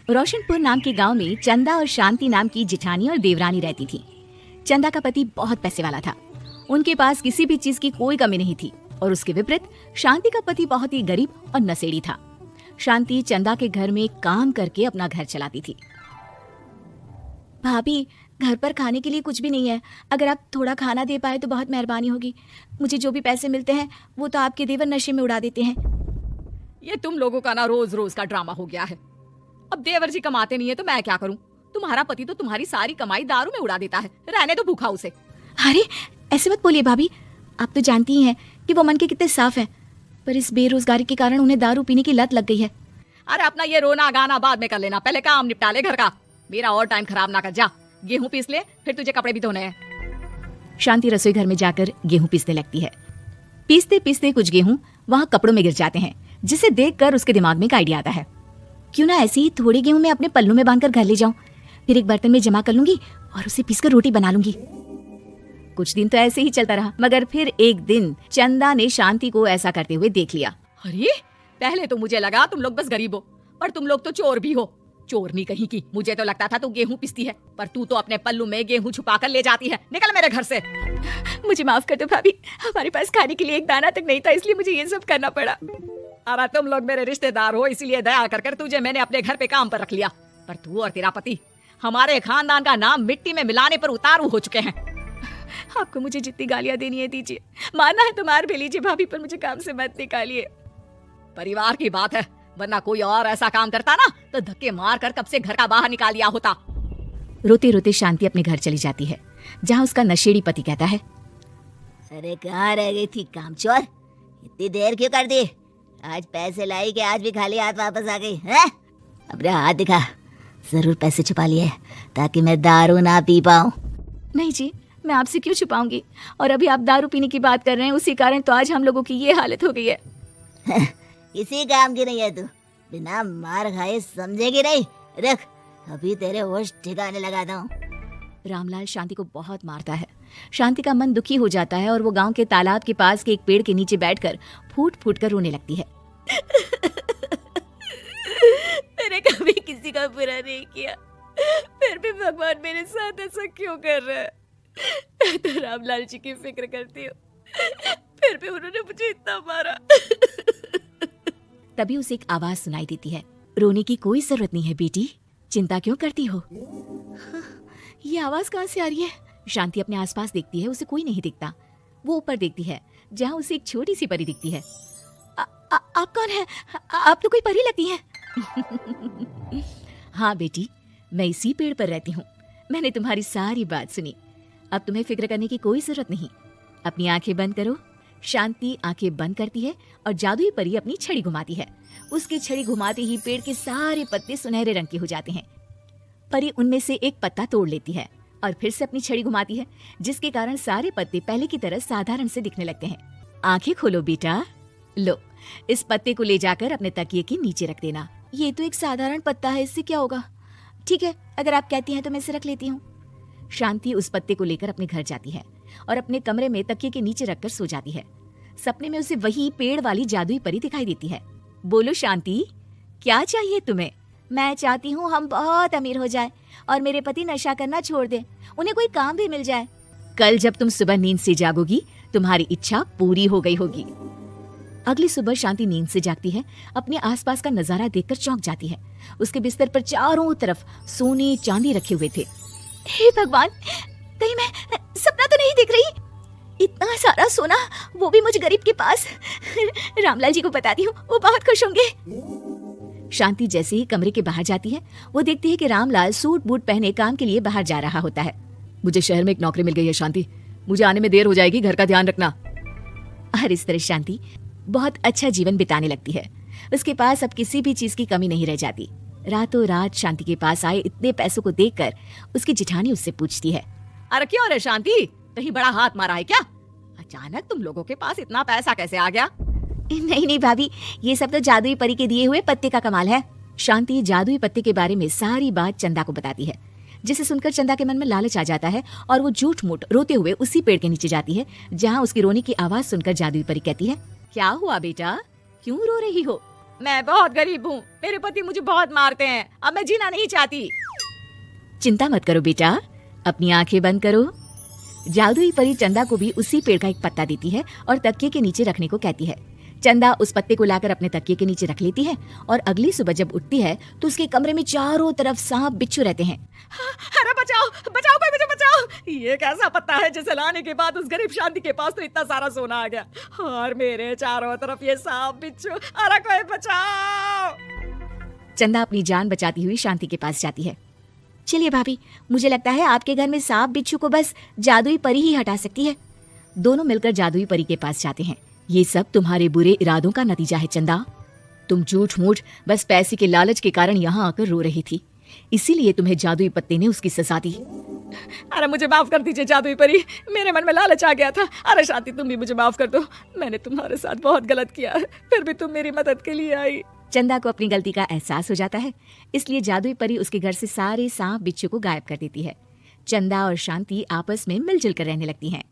रोशनपुर नाम के गांव में चंदा और शांति नाम की जिठानी और देवरानी रहती थी। चंदा का पति बहुत पैसे वाला था, उनके पास किसी भी चीज की कोई कमी नहीं थी और उसके विपरीत शांति का पति बहुत ही गरीब और नशेड़ी था। शांति चंदा के घर में काम करके अपना घर चलाती थी। भाभी, घर पर खाने के लिए कुछ भी नहीं है, अगर आप थोड़ा खाना दे पाए तो बहुत मेहरबानी होगी। मुझे जो भी पैसे मिलते हैं वो तो आपके देवर नशे में उड़ा देते हैं। ये तुम लोगों का ना रोज रोज का ड्रामा हो गया है। अब देवर जी कमाते नहीं है तो मैं क्या करूं? तुम्हारा पति तो तुम्हारी सारी कमाई दारू में उड़ा देता है, रहने दो भूखा उसे। अरे ऐसे मत बोलिए भाभी, आप तो जानती ही हैं कि वो मन के कितने साफ हैं, पर इस बेरोजगारी के कारण उन्हें दारू पीने की लत लग गई है। अरे अपना ये रोना गाना बाद में कर लेना, पहले काम निपटा ले घर का। मेरा और टाइम खराब ना कर। जा गेहूं पीस ले, फिर तुझे कपड़े भी धोने हैं। शांति रसोई घर में जाकर गेहूं पीसने लगती है। पीसते पीसते कुछ गेहूं वहां कपड़ों में गिर जाते हैं, जिसे देखकर उसके दिमाग में एक आइडिया आता है। क्यों ना ऐसे ही थोड़े गेहूं मैं अपने पल्लू में बांधकर घर ले जाऊं, फिर एक बर्तन में जमा कर लूंगी और उसे पीसकर रोटी बना लूंगी। कुछ दिन तो ऐसे ही चलता रहा, मगर फिर एक दिन चंदा ने शांति को ऐसा करते हुए देख लिया। अरे पहले तो मुझे लगा तुम लोग बस गरीब हो, पर तुम लोग तो चोर भी हो। चोरनी कहीं की। मुझे तो लगता था तू गेहूं पिसती है, पर तू तो अपने पल्लू में गेहूं छुपा कर ले जाती है। निकल मेरे घर से। मुझे माफ कर दो भाभी, हमारे पास खाने के लिए एक दाना तक नहीं था, इसलिए मुझे ये सब करना पड़ा। अरे तुम लोग मेरे रिश्तेदार हो, इसीलिए दया कर तुझे मैंने अपने घर पे काम पर रख लिया, पर तू और तेरा पति हमारे खानदान का नाम मिट्टी में मिलाने पर उतारू हो चुके हैं। आपको मुझे जितनी गालियां देनी है दीजिए, मारना है तो मार भी लीजिए भाभी, पर मुझे काम से मत निकालिए। परिवार की बात है, वरना कोई और ऐसा काम करता ना तो धक्के मार कर कब से घर का बाहर निकाल दिया होता। रोते रोते शांति अपने घर चली जाती है, जहाँ उसका नशेड़ी पति कहता है, अरे कहाँ रह गई थी कामचोर, इतनी देर क्यों कर दी? आज पैसे लाई कि आज भी खाली हाथ वापस आ गई है? अपने हाथ दिखा, जरूर पैसे छुपा लिए ताकि मैं दारू ना पी पाऊँ। नहीं जी, मैं आपसे क्यों छुपाऊंगी, और अभी आप दारू पीने की बात कर रहे हैं, उसी कारण तो आज हम लोगों की ये हालत हो गई है। इसी काम की नहीं है तू, बिना मार खाए समझेगी नहीं। रख, अभी तेरे होश ठिकाने लगाता हूँ। रामलाल शांति को बहुत मारता है। शांति का मन दुखी हो जाता है और वो गांव के तालाब के पास के एक पेड़ के नीचे बैठकर फूट फूट कर रोने लगती है। मैंने कभी किसी का बुरा नहीं किया, फिर भी भगवान मेरे साथ ऐसा क्यों कर रहा है? मैं तो रामलाल जी की फिक्र करती हूँ, फिर भी उन्होंने मुझे इतना मारा। तभी उसे एक आवाज सुनाई देती है, रोने की कोई जरूरत नहीं है बेटी, चिंता क्यों करती हो? ये आवाज कहाँ से आ रही है? शांति अपने आसपास देखती है, उसे कोई नहीं दिखता। वो ऊपर देखती है, जहाँ उसे एक छोटी सी परी दिखती है। आप कौन है? आप तो कोई परी लगती हैं। हाँ बेटी, मैं इसी पेड़ पर रहती हूँ। मैंने तुम्हारी सारी बात सुनी, अब तुम्हें फिक्र करने की कोई जरूरत नहीं। अपनी आंखें बंद करो। शांति आंखें बंद करती है और जादुई परी अपनी छड़ी घुमाती है। उसकी छड़ी घुमाते ही पेड़ के सारे पत्ते सुनहरे रंग के हो जाते हैं। परी उनमें से एक पत्ता तोड़ लेती है और फिर से अपनी छड़ी घुमाती है, जिसके कारण सारे पत्ते पहले की तरह साधारण से दिखने लगते हैं। आंखें खोलो बेटा, लो इस पत्ते को ले जाकर अपने तकिए के नीचे रख देना। ये तो एक साधारण पत्ता है, इससे क्या होगा? ठीक है, अगर आप कहती हैं तो मैं इसे रख लेती हूँ। शांति उस पत्ते को लेकर अपने घर जाती है और अपने कमरे में तकिए के नीचे रखकर सो जाती है। सपने में उसे वही पेड़ वाली जादुई परी दिखाई देती है। बोलो शांति, क्या चाहिए तुम्हें? मैं चाहती हूँ हम बहुत अमीर हो जाए और मेरे पति नशा करना छोड़ दे, उन्हें कोई काम भी मिल जाए। कल जब तुम सुबह नींद से जागोगी, तुम्हारी इच्छा पूरी हो गई होगी। अगली सुबह शांति नींद से जागती है, अपने आसपास का नजारा देखकर चौंक जाती है। उसके बिस्तर पर चारों तरफ सोने चांदी रखे हुए थे। हे भगवान, कहीं मैं सपना तो नहीं देख रही? इतना सारा सोना, वो भी मुझ गरीब के पास। रामलाल जी को बताती हूँ, वो बहुत खुश होंगे। शांति जैसे ही कमरे के बाहर जाती है, वो देखती है कि रामलाल सूट बूट पहने काम के लिए बाहर जा रहा होता है। मुझे शहर में एक नौकरी मिल गई है शांति, मुझे आने में देर हो जाएगी, घर का ध्यान रखना। और इस तरह शांति बहुत अच्छा जीवन बिताने लगती है। उसके पास अब किसी भी चीज की कमी नहीं रह जाती। रातों रात शांति के पास आए इतने पैसों को देखकर उसकी जिठानी उससे पूछती है, अरे क्यों रे शांति, कहीं बड़ा हाथ मारा है क्या? अचानक तुम लोगों के पास इतना पैसा कैसे आ गया? नहीं नहीं भाभी, ये सब तो जादुई परी के दिए हुए पत्ते का कमाल है। शांति जादुई पत्ते के बारे में सारी बात चंदा को बताती है, जिसे सुनकर चंदा के मन में लालच आ जाता है और वो झूठ मूठ रोते हुए उसी पेड़ के नीचे जाती है, जहाँ उसकी रोने की आवाज सुनकर जादुई परी कहती है, क्या हुआ बेटा, क्यों रो रही हो? मैं बहुत गरीब हूँ, मेरे पति मुझे बहुत मारते हैं, अब मैं जीना नहीं चाहती। चिंता मत करो बेटा, अपनी आंखें बंद करो। जादुई परी चंदा को भी उसी पेड़ का एक पत्ता देती है और तकिए के नीचे रखने को कहती है। चंदा उस पत्ते को लाकर अपने तकिए के नीचे रख लेती है और अगली सुबह जब उठती है तो उसके कमरे में चारों तरफ सांप बिच्छू रहते हैं। अरे बचाओ बचाओ, कोई मुझे बचाओ। ये कैसा पत्ता है जिसे लाने के बाद उस गरीब शांति के पास तो इतना सारा सोना आ गया, और मेरे चारों तरफ ये सांप बिच्छू। अरे कोई बचाओ। चंदा अपनी जान बचाती हुई शांति के पास जाती है। चलिए भाभी, मुझे लगता है आपके घर में सांप बिच्छू को बस जादुई परी ही हटा सकती है। दोनों मिलकर जादुई परी के पास जाते हैं। ये सब तुम्हारे बुरे इरादों का नतीजा है चंदा। तुम झूठ मूठ बस पैसे के लालच के कारण यहाँ आकर रो रही थी, इसीलिए तुम्हें जादुई पत्ते ने उसकी सजा दी। अरे मुझे माफ कर दीजिए जादुई परी, मेरे मन में लालच आ गया था। अरे शांति, तुम भी मुझे माफ कर दो, मैंने तुम्हारे साथ बहुत गलत किया, फिर भी तुम मेरी मदद के लिए आई। चंदा को अपनी गलती का एहसास हो जाता है, इसलिए जादुई परी उसके घर से सारे सांप बिच्छू को गायब कर देती है। चंदा और शांति आपस में मिलजुल कर रहने लगती हैं।